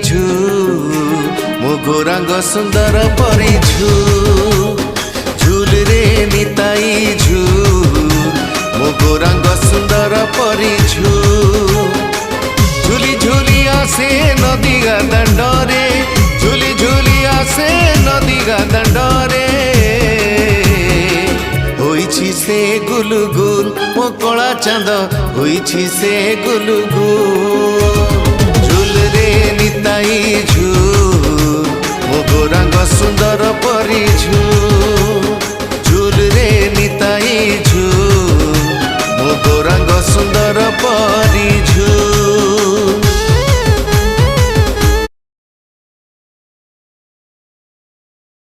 झू मो गौरांग सुंदर परिझू झूल रे निताई झू मो गौरांग सुंदर परिझू झूली झूली आसे नदी गा दंडरे झूली झूली आसे नदी गा दंडरे होइछि से गुलुगुल मो कला चांद होइछि से गुलुगुल।